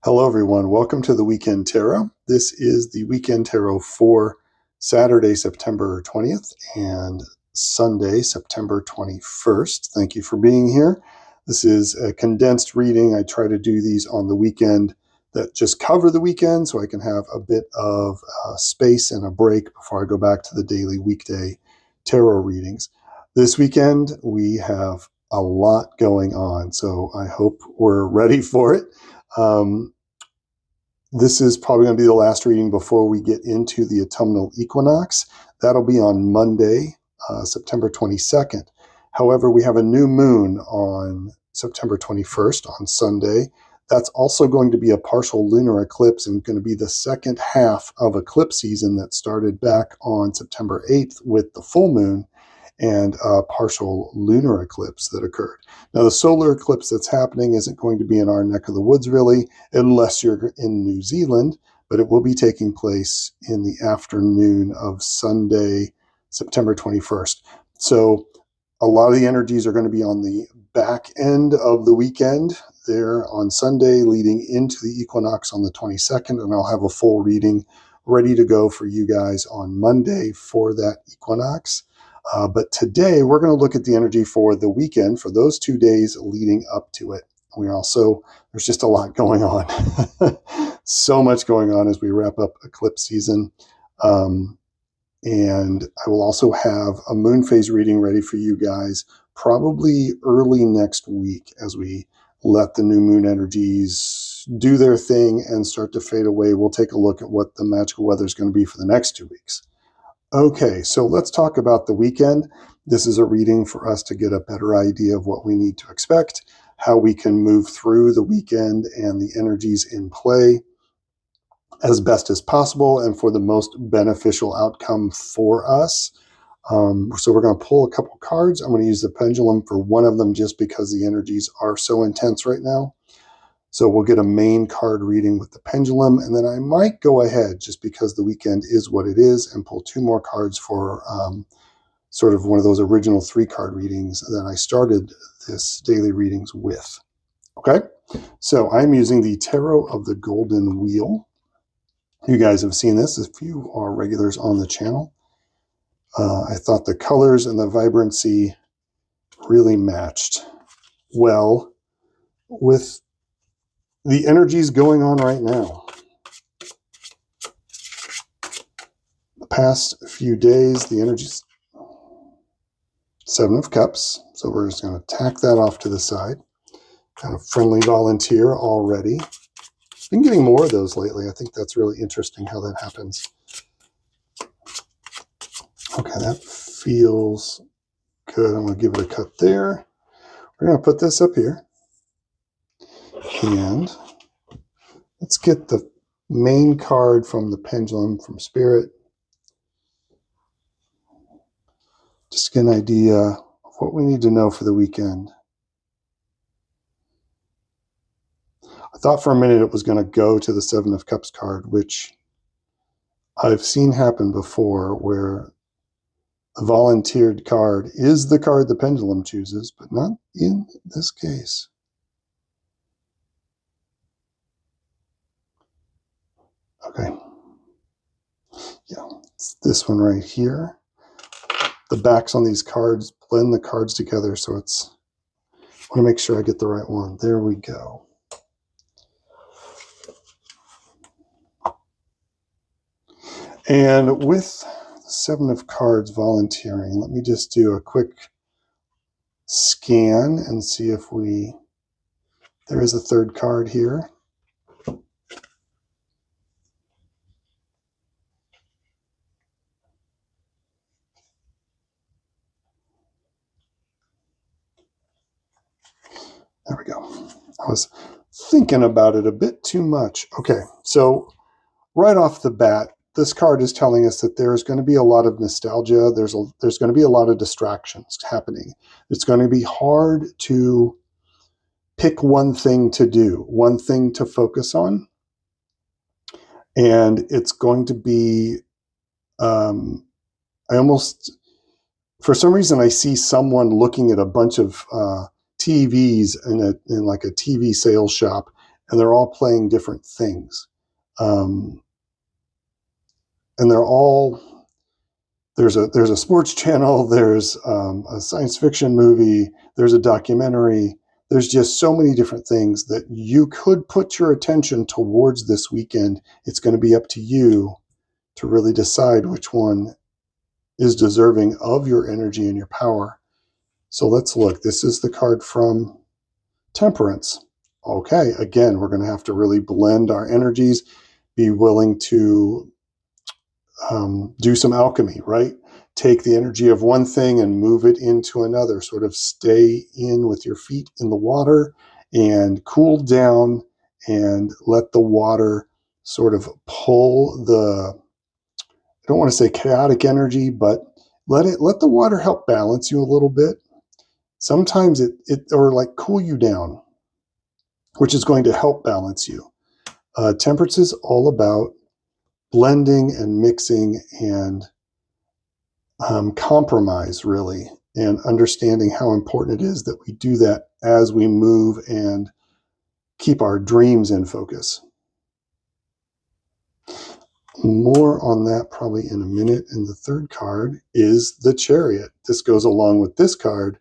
Hello, everyone. Welcome to the Weekend Tarot. This is the Weekend Tarot for Saturday, September 20th and Sunday, September 21st. Thank you for being here. This is a condensed reading. I try to do these on the weekend that just cover the weekend so I can have a bit of space and a break before I go back to the daily weekday tarot readings. This weekend, we have a lot going on, so I hope we're ready for it. This is probably going to be the last reading before we get into the autumnal equinox. That'll be on Monday, September 22nd. However, we have a new moon on September 21st, on Sunday. That's also going to be a partial lunar eclipse and going to be the second half of eclipse season that started back on September 8th with the full moon and a partial lunar eclipse that occurred. Now, the solar eclipse that's happening isn't going to be in our neck of the woods, really, unless you're in New Zealand, but it will be taking place in the afternoon of Sunday, September 21st. So a lot of the energies are going to be on the back end of the weekend there on Sunday, leading into the equinox on the 22nd, and I'll have a full reading ready to go for you guys on Monday for that equinox. But today we're going to look at the energy for the weekend, for those 2 days leading up to it. There's just a lot going on. So much going on as we wrap up eclipse season. And I will also have a moon phase reading ready for you guys probably early next week as we let the new moon energies do their thing and start to fade away. We'll take a look at what the magical weather is going to be for the next 2 weeks. Okay, so let's talk about the weekend. This is a reading for us to get a better idea of what we need to expect, how we can move through the weekend and the energies in play as best as possible and for the most beneficial outcome for us. So we're going to pull a couple cards. I'm going to use the pendulum for one of them just because the energies are so intense right now. So we'll get a main card reading with the pendulum, and then I might go ahead, just because the weekend is what it is, and pull 2 more cards for sort of one of those original 3-card readings that I started this daily readings with. Okay, so I'm using the Tarot of the Golden Wheel. You guys have seen this if you are regulars on the channel. I thought the colors and the vibrancy really matched well with the energies going on right now. The past few days, the energies, 7 of Cups. So we're just going to tack that off to the side. Kind of friendly volunteer already. Been getting more of those lately. I think that's really interesting how that happens. Okay, that feels good. I'm going to give it a cut there. We're going to put this up here. And let's get the main card from the pendulum from Spirit. Just get an idea of what we need to know for the weekend. I thought for a minute it was going to go to the 7 of Cups card, which I've seen happen before, where a volunteered card is the card the pendulum chooses, but not in this case. Okay. Yeah, it's this one right here. The backs on these cards blend the cards together, so I want to make sure I get the right one. There we go. And with the 7 of Cards volunteering, let me just do a quick scan and see if there is a 3rd card here. There we go. I was thinking about it a bit too much. Okay, so right off the bat, this card is telling us that there's going to be a lot of nostalgia. There's going to be a lot of distractions happening. It's going to be hard to pick one thing to do, one thing to focus on. And it's going to be, for some reason, I see someone looking at a bunch of TVs in like a TV sales shop, and they're all playing different things. And they're all, there's a sports channel, there's a science fiction movie, there's a documentary. There's just so many different things that you could put your attention towards this weekend. It's going to be up to you to really decide which one is deserving of your energy and your power. So let's look. This is the card from Temperance. Okay, again, we're going to have to really blend our energies, be willing to do some alchemy, right? Take the energy of one thing and move it into another, sort of stay in with your feet in the water and cool down and let the water sort of pull the, I don't want to say chaotic energy, but let the water help balance you a little bit. Sometimes it or like cool you down, which is going to help balance you. Temperance is all about blending and mixing and compromise, really, and understanding how important it is that we do that as we move and keep our dreams in focus. More on that probably in a minute. And the third card is the Chariot. This goes along with this card.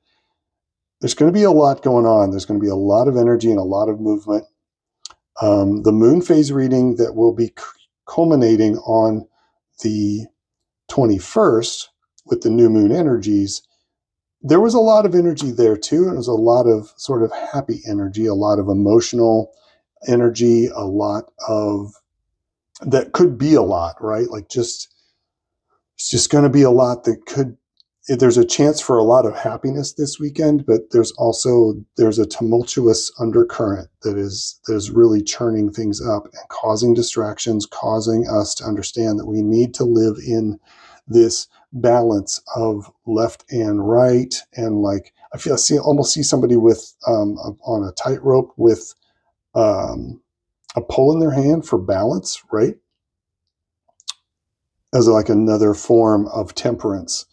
There's going to be a lot going on. There's going to be a lot of energy and a lot of movement. The moon phase reading that will be culminating on the 21st with the new moon energies, there was a lot of energy there too. And it was a lot of sort of happy energy, a lot of emotional energy, a lot of, that could be a lot, right? Like it's just going to be a lot that could, there's a chance for a lot of happiness this weekend, but there's a tumultuous undercurrent that is really churning things up and causing distractions, causing us to understand that we need to live in this balance of left and right. And like, almost see somebody with, on a tightrope with, a pole in their hand for balance, right? As like another form of temperance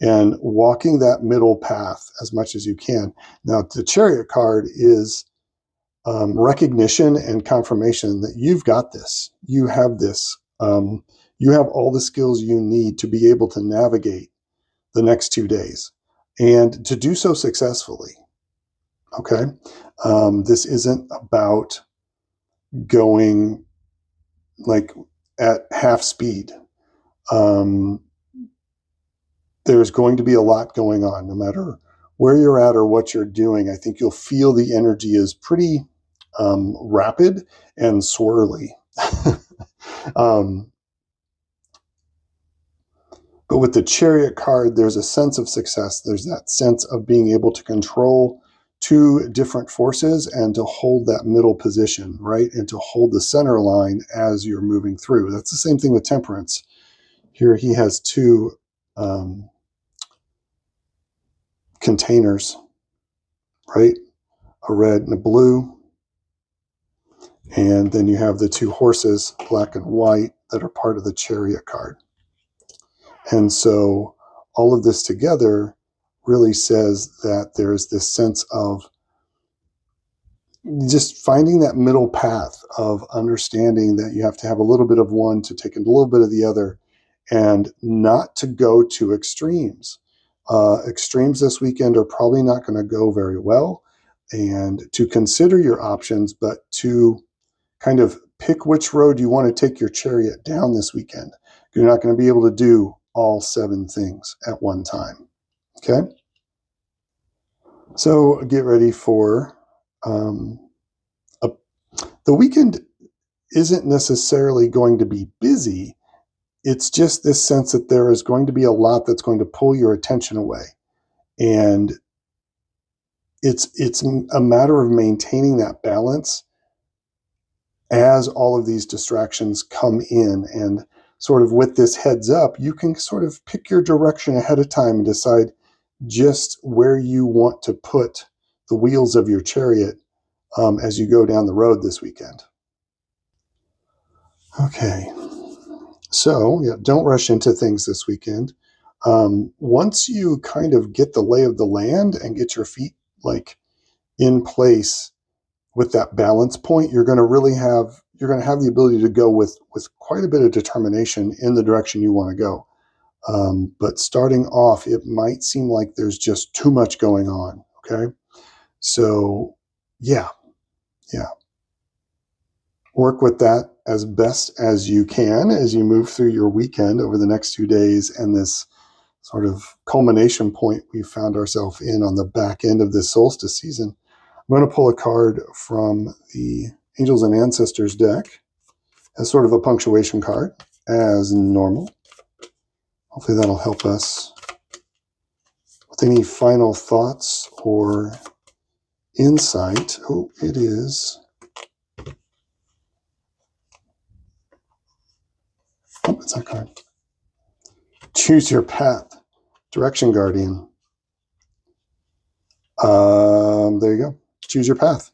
and walking that middle path as much as you can. Now, the Chariot card is recognition and confirmation that you've got this. You have this. You have all the skills you need to be able to navigate the next 2 days and to do so successfully. Okay. This isn't about going like at half speed. There's going to be a lot going on, no matter where you're at or what you're doing. I think you'll feel the energy is pretty rapid and swirly. But with the Chariot card, there's a sense of success. There's that sense of being able to control two different forces and to hold that middle position, right? And to hold the center line as you're moving through. That's the same thing with Temperance. Here he has two containers, right? A red and a blue. And then you have the two horses, black and white, that are part of the Chariot card. And so all of this together really says that there's this sense of just finding that middle path of understanding that you have to have a little bit of one to take a little bit of the other and not to go to extremes. Extremes this weekend are probably not going to go very well, and to consider your options, but to kind of pick which road you want to take your Chariot down this weekend. You're not going to be able to do all 7 things at one time. Okay? So get ready for the weekend isn't necessarily going to be busy. It's just this sense that there is going to be a lot that's going to pull your attention away. And it's a matter of maintaining that balance as all of these distractions come in. And sort of with this heads up, you can sort of pick your direction ahead of time and decide just where you want to put the wheels of your Chariot as you go down the road this weekend. Okay. So, yeah, don't rush into things this weekend. Once you kind of get the lay of the land and get your feet like in place with that balance point, you're going to have the ability to go with quite a bit of determination in the direction you want to go. But starting off, it might seem like there's just too much going on. Okay. So yeah, work with that as best as you can as you move through your weekend over the next 2 days, and this sort of culmination point we found ourselves in on the back end of this solstice season. I'm going to pull a card from the Angels and Ancestors deck as sort of a punctuation card, as normal. Hopefully that'll help us with any final thoughts or insight. Oh, it is. Oh, it's that card. Choose your path. Direction Guardian. There you go. Choose your path.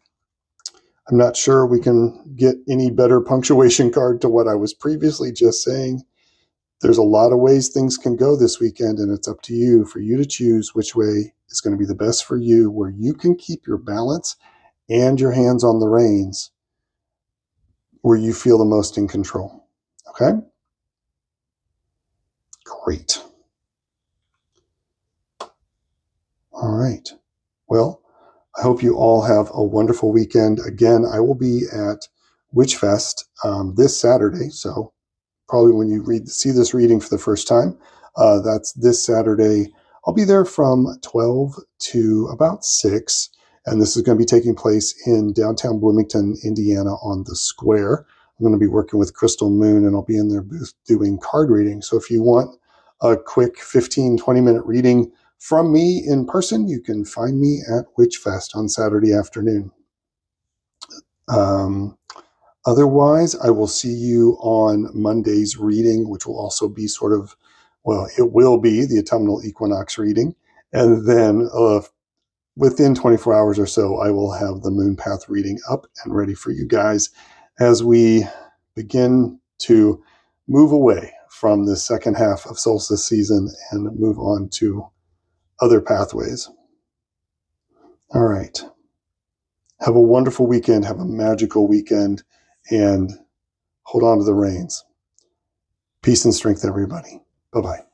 I'm not sure we can get any better punctuation card to what I was previously just saying. There's a lot of ways things can go this weekend, and it's up to you for you to choose which way is going to be the best for you, where you can keep your balance and your hands on the reins, where you feel the most in control. Okay? Great. All right. Well, I hope you all have a wonderful weekend. Again, I will be at Witchfest this Saturday, so probably when you see this reading for the first time, that's this Saturday. I'll be there from 12 to about 6, and this is going to be taking place in downtown Bloomington, Indiana on the Square. I'm going to be working with Crystal Moon, and I'll be in their booth doing card reading. So if you want a quick 15, 20-minute reading from me in person, you can find me at Witchfest on Saturday afternoon. Otherwise, I will see you on Monday's reading, which will also be it will be the autumnal equinox reading. And then within 24 hours or so, I will have the moon path reading up and ready for you guys as we begin to move away from the second half of solstice season and move on to other pathways. All right. Have a wonderful weekend. Have a magical weekend, and hold on to the reins. Peace and strength, everybody. Bye-bye.